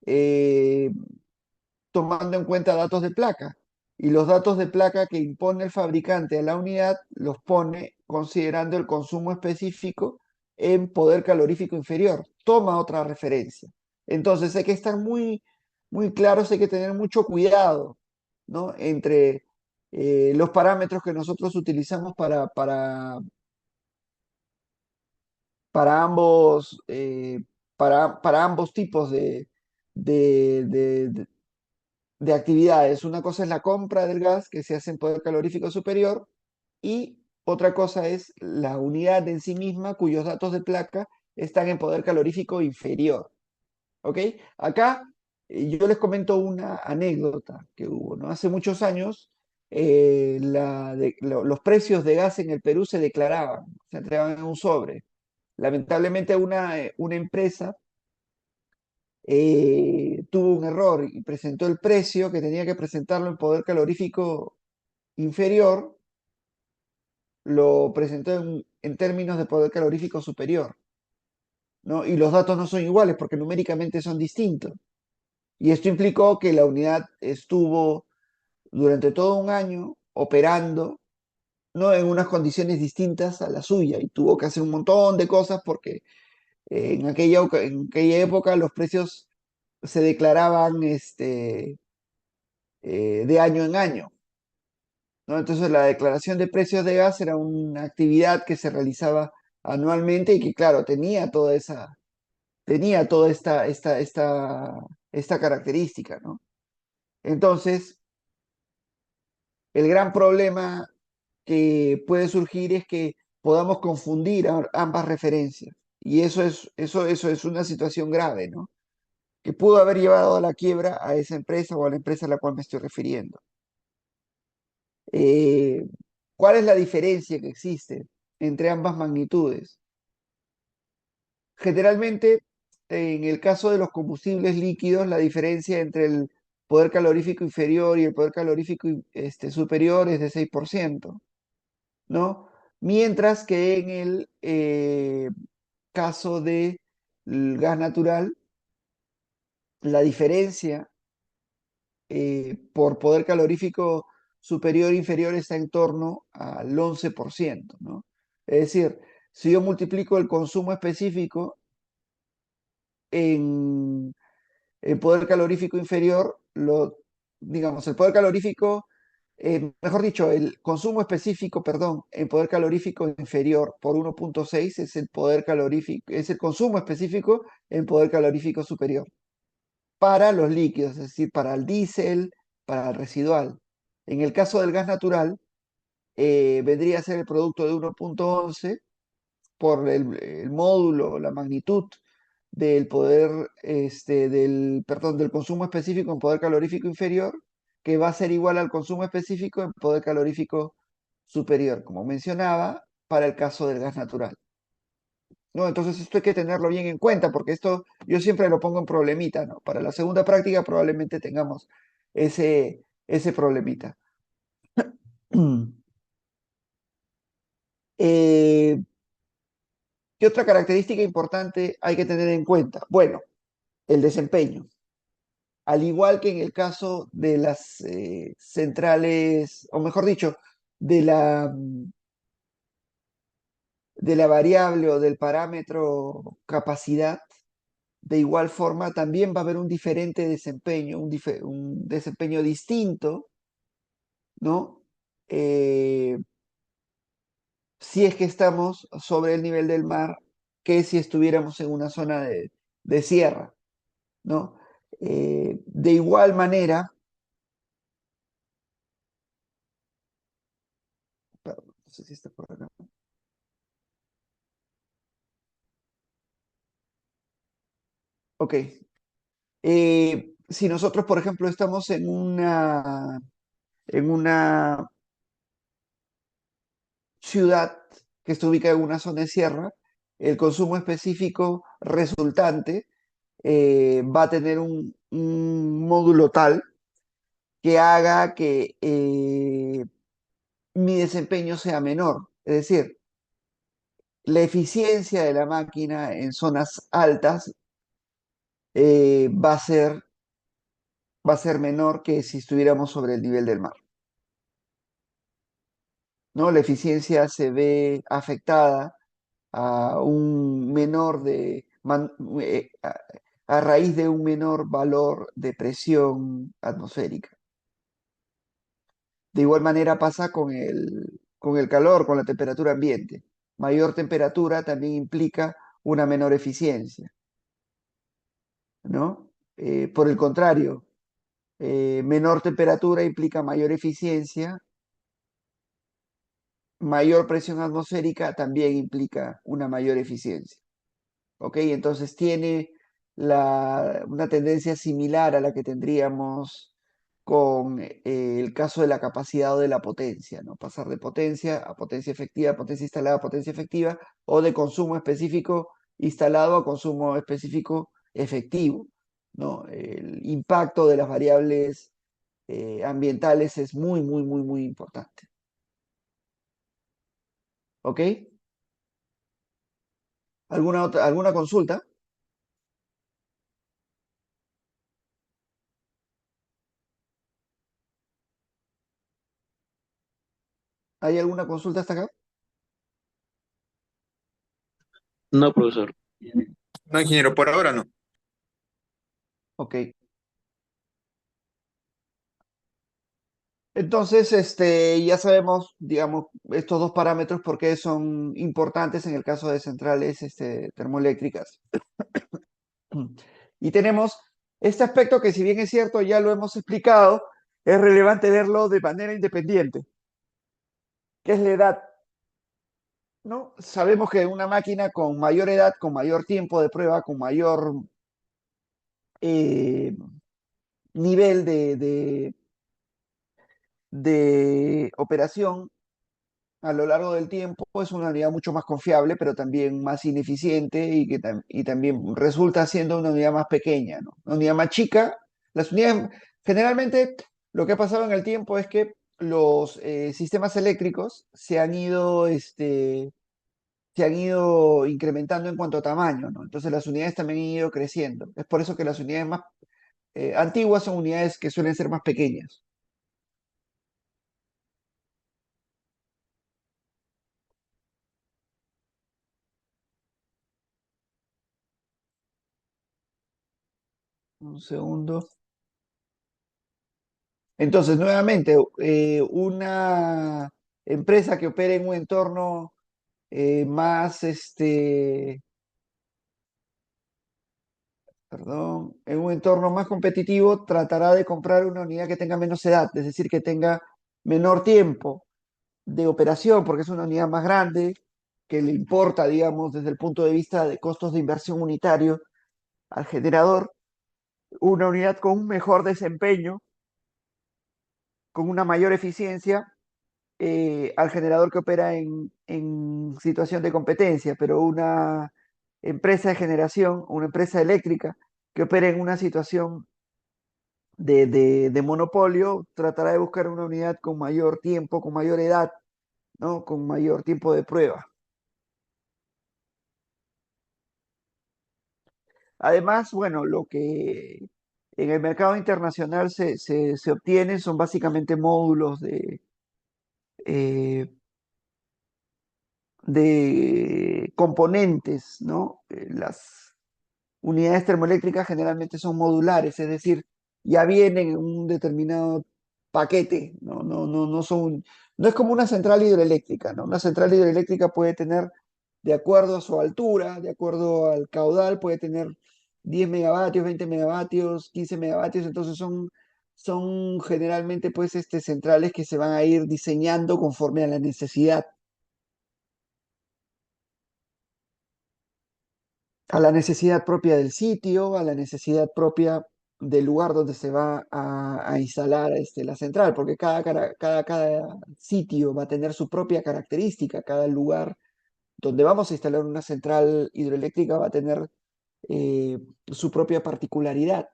eh, tomando en cuenta datos de placa. Y los datos de placa que impone el fabricante a la unidad los pone considerando el consumo específico en poder calorífico inferior. Toma otra referencia. Entonces hay que estar muy claros, hay que tener mucho cuidado, ¿no? Entre los parámetros que nosotros utilizamos para ambos, para ambos tipos de, de- de actividades. Una cosa es la compra del gas que se hace en poder calorífico superior y otra cosa es la unidad en sí misma cuyos datos de placa están en poder calorífico inferior. ¿Ok? Acá yo les comento una anécdota que hubo, ¿no? Hace muchos años los precios de gas en el Perú se declaraban, se entregaban en un sobre. Lamentablemente una empresa tuvo un error y presentó el precio que tenía que presentarlo en poder calorífico inferior, lo presentó en términos de poder calorífico superior, ¿no? Y los datos no son iguales porque numéricamente son distintos. Y esto implicó que la unidad estuvo durante todo un año operando, ¿no? En unas condiciones distintas a la suya y tuvo que hacer un montón de cosas porque en aquella época los precios se declaraban de año en año, ¿no? Entonces la declaración de precios de gas era una actividad que se realizaba anualmente y que, claro, tenía toda esta característica, ¿no? Entonces, el gran problema que puede surgir es que podamos confundir ambas referencias. Y eso es una situación grave, ¿no? Que pudo haber llevado a la quiebra a esa empresa o a la empresa a la cual me estoy refiriendo. Eh, ¿Cuál es la diferencia que existe entre ambas magnitudes? Generalmente, en el caso de los combustibles líquidos, la diferencia entre el poder calorífico inferior y el poder calorífico superior es de 6%, ¿no? Mientras que en el caso del gas natural, la diferencia por poder calorífico superior e inferior está en torno al 11%, ¿no? Es decir, si yo multiplico el consumo específico en el poder calorífico inferior, digamos, el poder calorífico, mejor dicho, el consumo específico, perdón, en poder calorífico inferior por 1,6 es el poder calorífico, es el consumo específico en poder calorífico superior para los líquidos, es decir, para el diésel, para el residual. En el caso del gas natural, vendría a ser el producto de 1,11 por el módulo, la magnitud del poder, perdón, del consumo específico en poder calorífico inferior, que va a ser igual al consumo específico en poder calorífico superior, como mencionaba, para el caso del gas natural. ¿No? Entonces esto hay que tenerlo bien en cuenta, porque esto yo siempre lo pongo en problemita, ¿no? Para la segunda práctica probablemente tengamos ese problemita. Eh, ¿Qué otra característica importante hay que tener en cuenta? Bueno, el desempeño. Al igual que en el caso de las centrales, o mejor dicho, de la variable o del parámetro capacidad, de igual forma también va a haber un diferente desempeño, un desempeño distinto, ¿no? Eh, si es que estamos sobre el nivel del mar, que si estuviéramos en una zona de sierra, ¿no? De igual manera, perdón, no sé si está por acá. Ok. Si nosotros, por ejemplo, estamos en una ciudad que está ubicada en una zona de sierra, el consumo específico resultante va a tener un módulo tal que haga que mi desempeño sea menor. Es decir, la eficiencia de la máquina en zonas altas va a ser menor que si estuviéramos sobre el nivel del mar. ¿No? La eficiencia se ve afectada a un menor a raíz de un menor valor de presión atmosférica. De igual manera pasa con el calor, con la temperatura ambiente. Mayor temperatura también implica una menor eficiencia, ¿no? Por el contrario, menor temperatura implica mayor eficiencia, mayor presión atmosférica también implica una mayor eficiencia. ¿Ok? Entonces tiene una tendencia similar a la que tendríamos con el caso de la capacidad o de la potencia, ¿no? Pasar de potencia a potencia efectiva, potencia instalada a potencia efectiva, o de consumo específico instalado a consumo específico efectivo, ¿no? El impacto de las variables ambientales es muy, muy, muy, muy importante. ¿Ok? ¿Alguna consulta? ¿Hay alguna consulta hasta acá? No, profesor. No, ingeniero, por ahora no. Ok. Entonces, ya sabemos, digamos, estos dos parámetros por qué son importantes en el caso de centrales termoeléctricas. Y tenemos este aspecto que, si bien es cierto, ya lo hemos explicado, es relevante verlo de manera independiente, que es la edad, ¿no? Sabemos que una máquina con mayor edad, con mayor tiempo de prueba, con mayor eh, nivel de operación, a lo largo del tiempo es una unidad mucho más confiable, pero también más ineficiente y también resulta siendo una unidad más pequeña, ¿no? Una unidad más chica. Las unidades, generalmente, lo que ha pasado en el tiempo es que los sistemas eléctricos se han ido incrementando en cuanto a tamaño, ¿no? Entonces las unidades también han ido creciendo. Es por eso que las unidades más antiguas son unidades que suelen ser más pequeñas. Un segundo. Entonces, nuevamente, una empresa que opere en un entorno más, perdón, en un entorno más competitivo, tratará de comprar una unidad que tenga menos edad, es decir, que tenga menor tiempo de operación, porque es una unidad más grande, que le importa, digamos, desde el punto de vista de costos de inversión unitario al generador, una unidad con un mejor desempeño, con una mayor eficiencia al generador que opera en situación de competencia, pero una empresa de generación, una empresa eléctrica que opera en una situación de monopolio, tratará de buscar una unidad con mayor tiempo, con mayor edad, ¿no? Con mayor tiempo de prueba. Además, bueno, lo que en el mercado internacional se obtienen son básicamente módulos eh, de componentes, ¿no? Las unidades termoeléctricas generalmente son modulares, es decir, ya vienen en un determinado paquete, no son, no es como una central hidroeléctrica, ¿no? Una central hidroeléctrica puede tener, de acuerdo a su altura, de acuerdo al caudal, puede tener 10 megavatios, 20 megavatios, 15 megavatios, entonces son generalmente pues centrales que se van a ir diseñando conforme a la necesidad. A la necesidad propia del sitio, a la necesidad propia del lugar donde se va a instalar la central, porque cada sitio va a tener su propia característica, cada lugar donde vamos a instalar una central hidroeléctrica va a tener eh, su propia particularidad,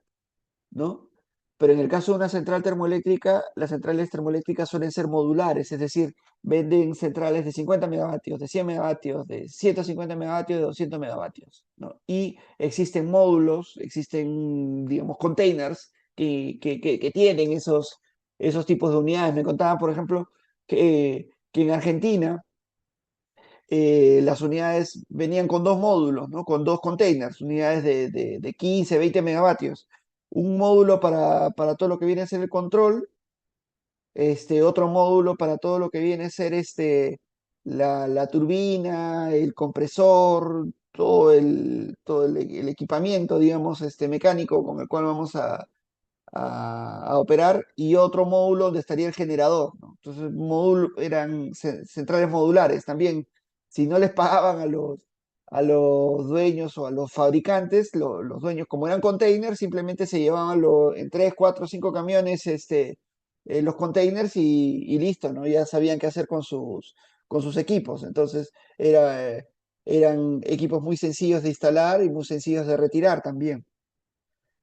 ¿no? Pero en el caso de una central termoeléctrica, las centrales termoeléctricas suelen ser modulares, es decir, venden centrales de 50 megavatios, de 100 megavatios, de 150 megavatios, de 200 megavatios, ¿no? Y existen módulos, existen, digamos, containers que tienen esos tipos de unidades. Me contaban, por ejemplo, que en Argentina las unidades venían con dos módulos, ¿no? Con dos containers, unidades de 15, 20 megavatios. Un módulo para todo lo que viene a ser el control, otro módulo para todo lo que viene a ser la turbina, el compresor, todo el equipamiento, digamos, mecánico con el cual vamos a operar, y otro módulo donde estaría el generador, ¿no? Entonces, eran centrales modulares también. Si no les pagaban a los dueños o a los fabricantes, los dueños, como eran containers, simplemente se llevaban en 3, 4, 5 camiones los containers y listo, ¿no? Ya sabían qué hacer con sus equipos. Entonces, eran equipos muy sencillos de instalar y muy sencillos de retirar también.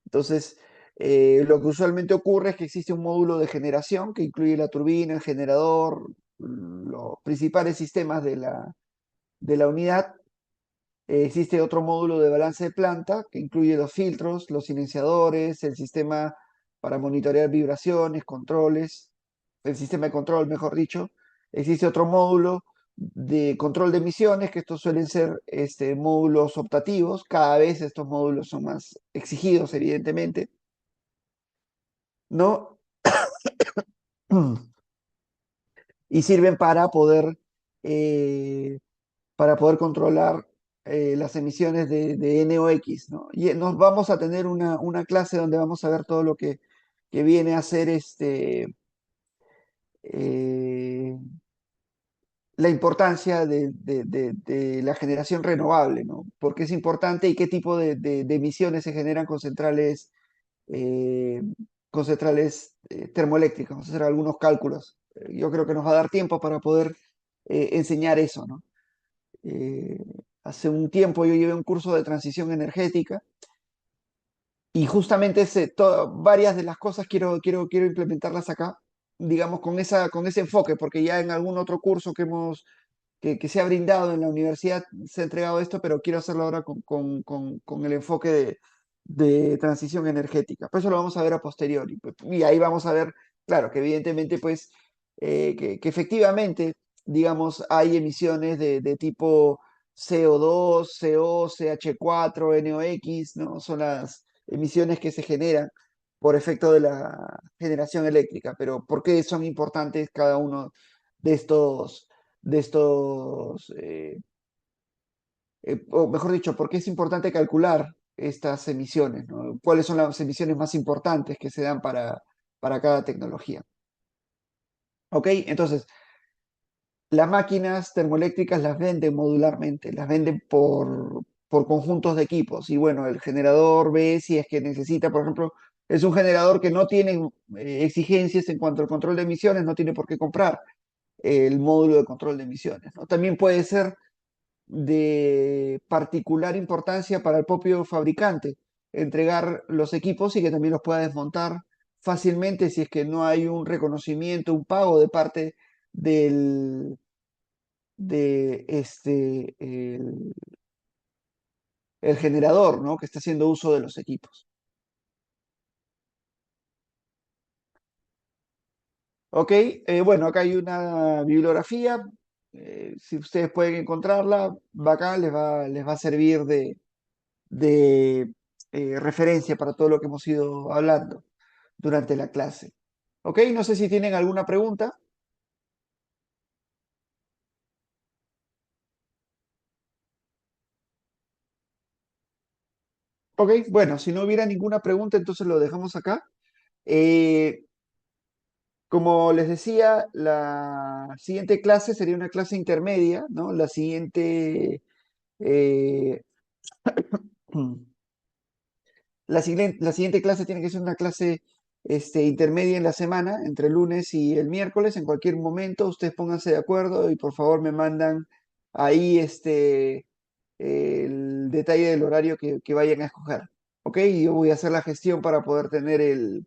Entonces, lo que usualmente ocurre es que existe un módulo de generación que incluye la turbina, el generador, los principales sistemas de la unidad. Existe otro módulo de balance de planta que incluye los filtros, los silenciadores, el sistema para monitorear vibraciones, controles, el sistema de control, mejor dicho. Existe otro módulo de control de emisiones, que estos suelen ser módulos optativos. Cada vez estos módulos son más exigidos, evidentemente, ¿no? Y sirven para poder controlar las emisiones de NOx, ¿no? Y nos vamos a tener una clase donde vamos a ver todo lo que viene a ser eh, la importancia de la generación renovable, ¿no? ¿Por qué es importante y qué tipo de emisiones se generan eh, con centrales termoeléctricas? Vamos a hacer algunos cálculos. Yo creo que nos va a dar tiempo para poder enseñar eso, ¿no? Eh, Hace un tiempo yo llevé un curso de transición energética y justamente varias de las cosas quiero implementarlas acá, digamos, con ese enfoque, porque ya en algún otro curso que se ha brindado en la universidad se ha entregado esto, pero quiero hacerlo ahora con el enfoque de transición energética. Pues eso lo vamos a ver a posteriori. Y ahí vamos a ver, claro, que evidentemente, pues, que efectivamente, digamos, hay emisiones de tipo CO2, CO, CH4, NOx, ¿no? Son emisiones que se generan por efecto de la generación eléctrica. Pero ¿por qué son importantes cada uno de estos o mejor dicho, por qué es importante calcular estas emisiones, ¿no? ¿Cuáles son las emisiones más importantes que se dan para cada tecnología? ¿Ok? Entonces, las máquinas termoeléctricas las venden modularmente, las venden por conjuntos de equipos. Y bueno, el generador ve si es que necesita, por ejemplo, es un generador que no tiene exigencias en cuanto al control de emisiones, no tiene por qué comprar el módulo de control de emisiones, ¿no? También puede ser de particular importancia para el propio fabricante entregar los equipos y que también los pueda desmontar fácilmente si es que no hay un reconocimiento, un pago de parte del, de el generador, ¿no? Que está haciendo uso de los equipos. Ok, bueno, acá hay una bibliografía. Si ustedes pueden encontrarla, bacán, les va a servir de referencia para todo lo que hemos ido hablando durante la clase. Ok, no sé si tienen alguna pregunta. Ok, bueno, si no hubiera ninguna pregunta, entonces lo dejamos acá. Eh, Como les decía, la siguiente clase sería una clase intermedia, ¿no? Eh, la siguiente clase tiene que ser una clase intermedia en la semana, entre el lunes y el miércoles. En cualquier momento, ustedes pónganse de acuerdo y por favor me mandan ahí el detalle del horario que vayan a escoger. ¿Ok? Y yo voy a hacer la gestión para poder tener el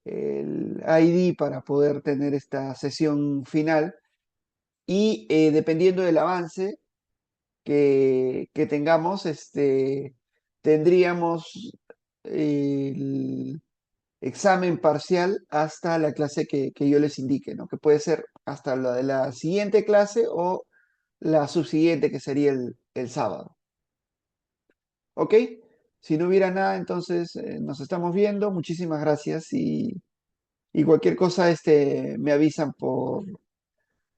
ID, para poder tener esta sesión final. Y dependiendo del avance que tengamos, tendríamos el examen parcial hasta la clase que yo les indique, ¿no? Que puede ser hasta la de la siguiente clase o la subsiguiente, que sería el sábado. ¿Ok? Si no hubiera nada, entonces nos estamos viendo. Muchísimas gracias y cualquier cosa me avisan por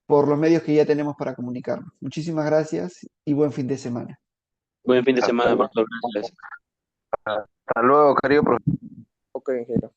los medios que ya tenemos para comunicarnos. Muchísimas gracias y buen fin de semana. Buen fin de Hasta semana, luego. profesor. Gracias. Hasta luego, querido profesor. Ok, ingeniero.